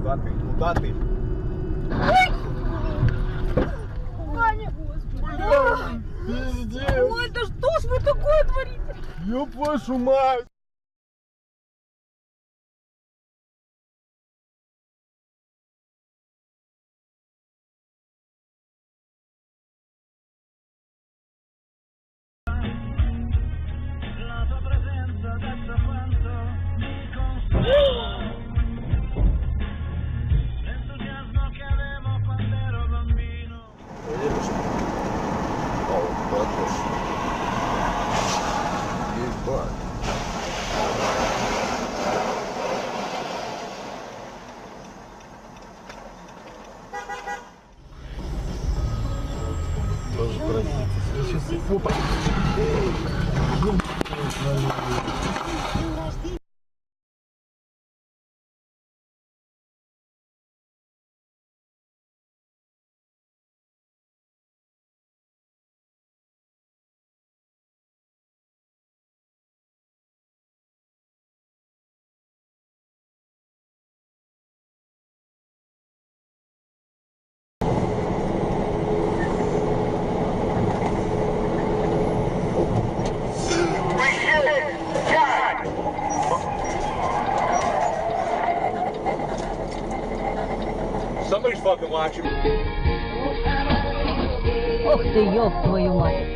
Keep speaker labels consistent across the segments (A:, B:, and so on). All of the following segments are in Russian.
A: Куда ты? Куда ты?
B: Ваня, господи.
A: Бля, пиздец.
B: Ой, да что ж вы такое творите?
A: Ёб вашу мать. Тоже красиво. Сейчас опа. Somebody's fucking watching.
C: Ох ты, ёб твою мать.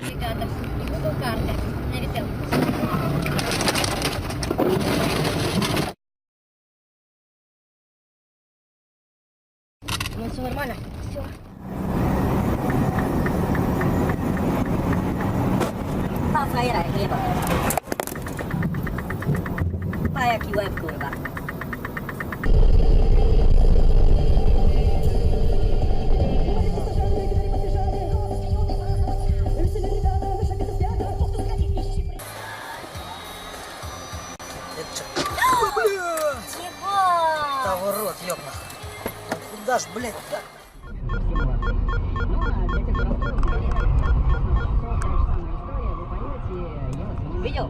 C: Ребята, Google карта. Налетел. Ну все нормально. Все. Frajera, jeba. Pa jaki łeb, kurwa.
D: Того рот, ёбна. Куда ж, блядь, так?
C: Видел?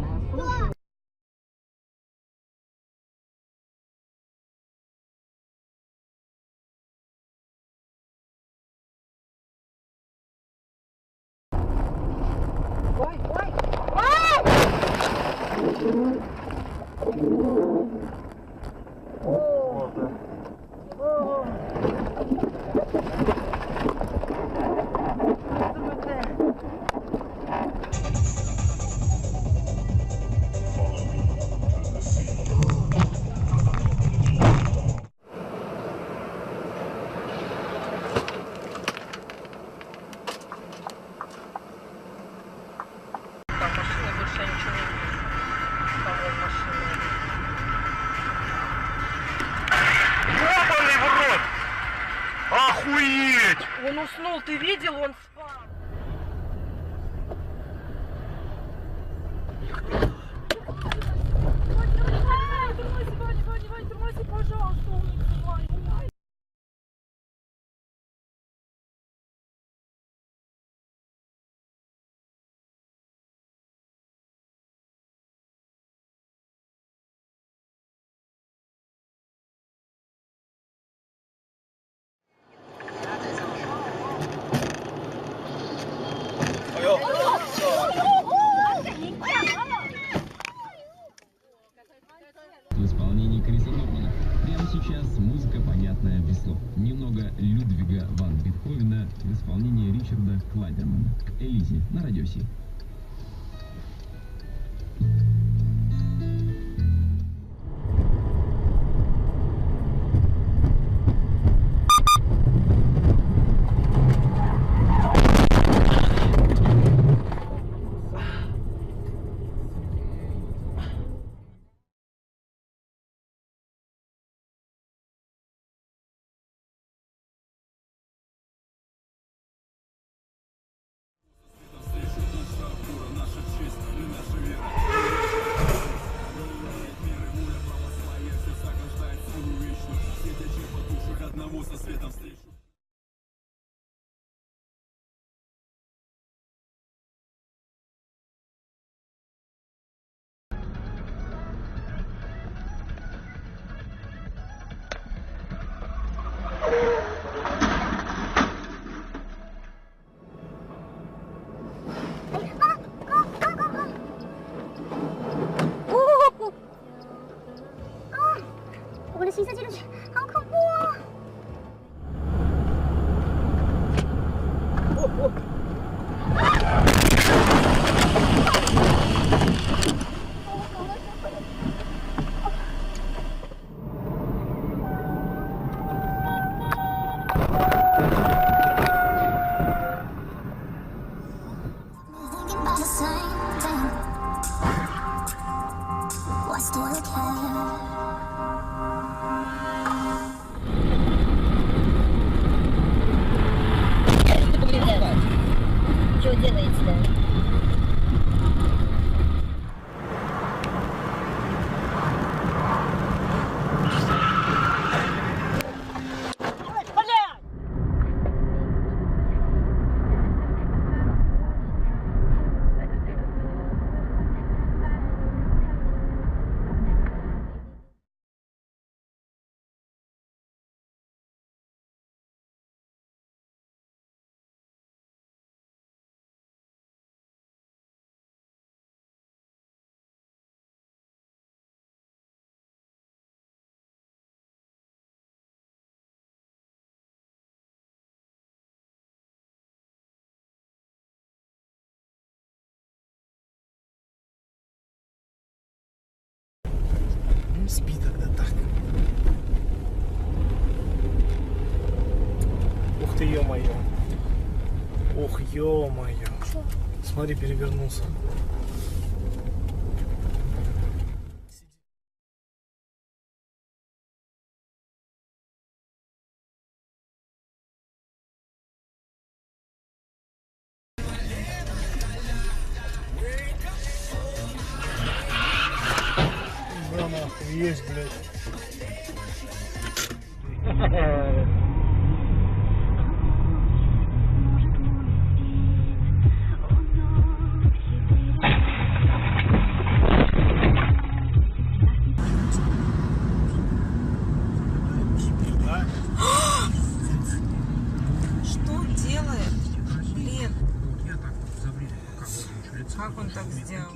C: Ой, ой, ой!
A: Охуеть!
B: Он уснул, ты видел? Он спал. Тормози, пожалуйста, умница, Ваня.
E: В исполнении Криса Нормана. Прямо сейчас музыка, понятная без слов. Немного Людвига ван Бетховена в исполнении Ричарда Клайдермана. Элизи на Радио Си.
F: 我的行色记录器好恐怖哦！
C: 就这个一次的。
D: Спи тогда так. Ух ты, ё-моё. Ох, ё-моё. Смотри, перевернулся. Да нахуй, есть, блядь.
B: Что делает? Блин. Как он так сделал?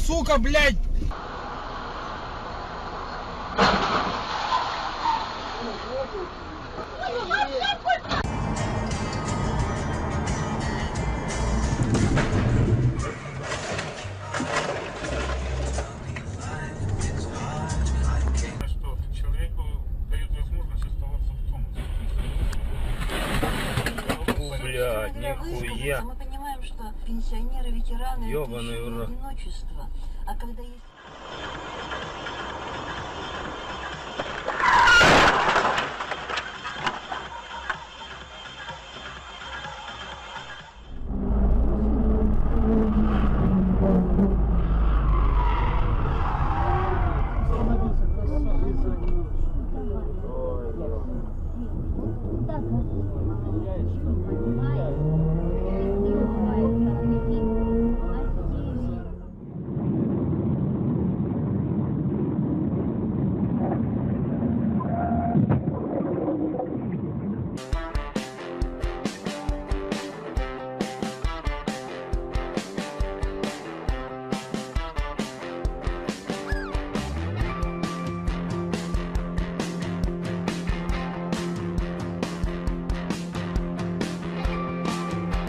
D: Сука, блядь!
A: Что человеку дает возможность оставаться в том.
D: Блядь, нихуя.
G: Мы понимаем, что пенсионеры, ветераны,
D: Ёбаный
G: это
D: в рот.
G: одиночество. А когда есть...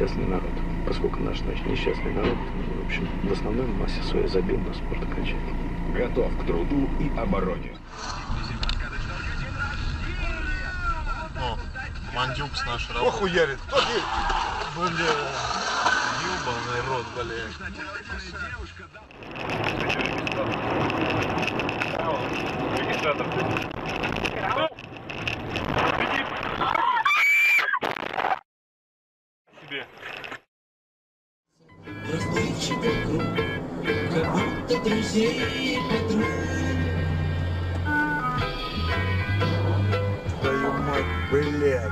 H: Несчастный народ, поскольку наш несчастный народ, в общем, в основной массе своей забил на спорт окончательно.
E: Готов к труду и обороне.
A: О, мандюкс наш работает. Охуярит. Кто ты? Бля. Ёбаный рот, бля. Себе.
I: Разбойчивый круг, как будто друзей и подруг.
A: Блять.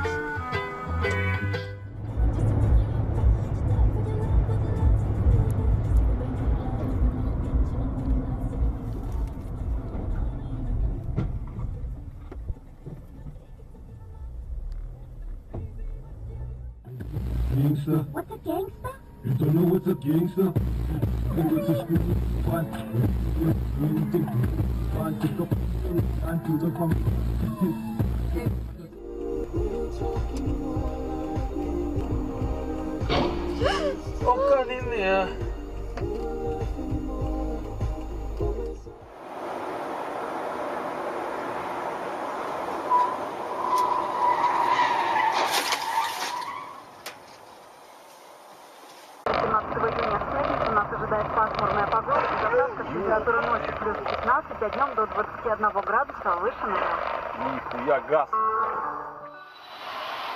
I: Gangster.
F: What's a gangster?
I: You don't know what's a gangster? It's a school fight.
A: Fucking in there.
J: Июня в пятницу нас ожидает пасмурная погода и засадка с температурой ночью плюс 15, а днем до 21 градуса выше нуля.
A: Нихуя, газ.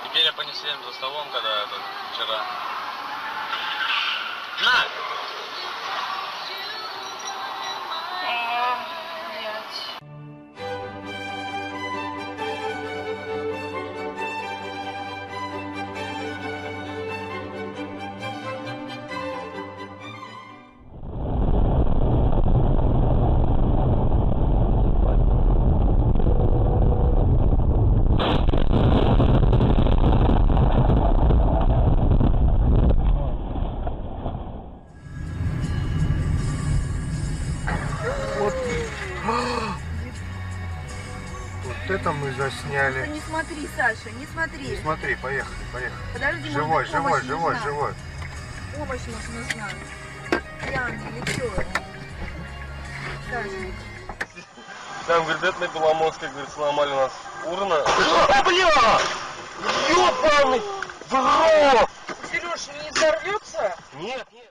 K: Теперь я понесли за столом, когда вчера. На!
A: Вот это мы засняли.
B: Не смотри, Саша, не смотри.
A: Смотри, поехали, поехали.
B: Подожди,
A: Живой,
B: может быть,
A: живой,
B: помощь
A: живой,
B: нужна.
A: живой.
B: Помощь нужна. Пьяный или что? Сашенька.
K: Там, говорит, это на Беломорской, говорит, сломали у нас урна.
A: Бля! Ёбаный в рот!
B: Сереж, не взорвется?
K: Нет, нет.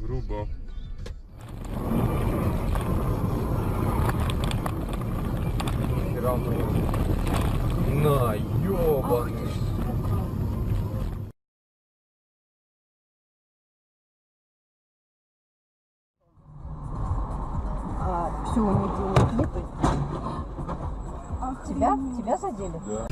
A: Грубо.
D: На, ёбаный.
J: Все, не делают клипы. Тебя задели?
A: Да.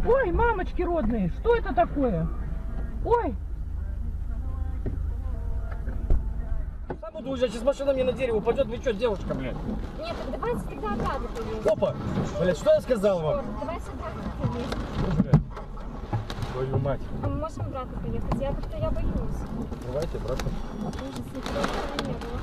B: Ой, мамочки родные, что это такое? Ой!
D: Сам буду уезжать, сейчас машина мне на дерево упадет. Вы что, девушка, блядь?
F: Нет, так давайте тогда обратно поедем.
D: Опа! Блядь, что я сказал вам?
F: Давайте обратно поедем.
D: Твою мать.
F: А мы можем обратно поехать? Я боюсь.
D: Давайте, брат.
F: Ужас, никогда не было.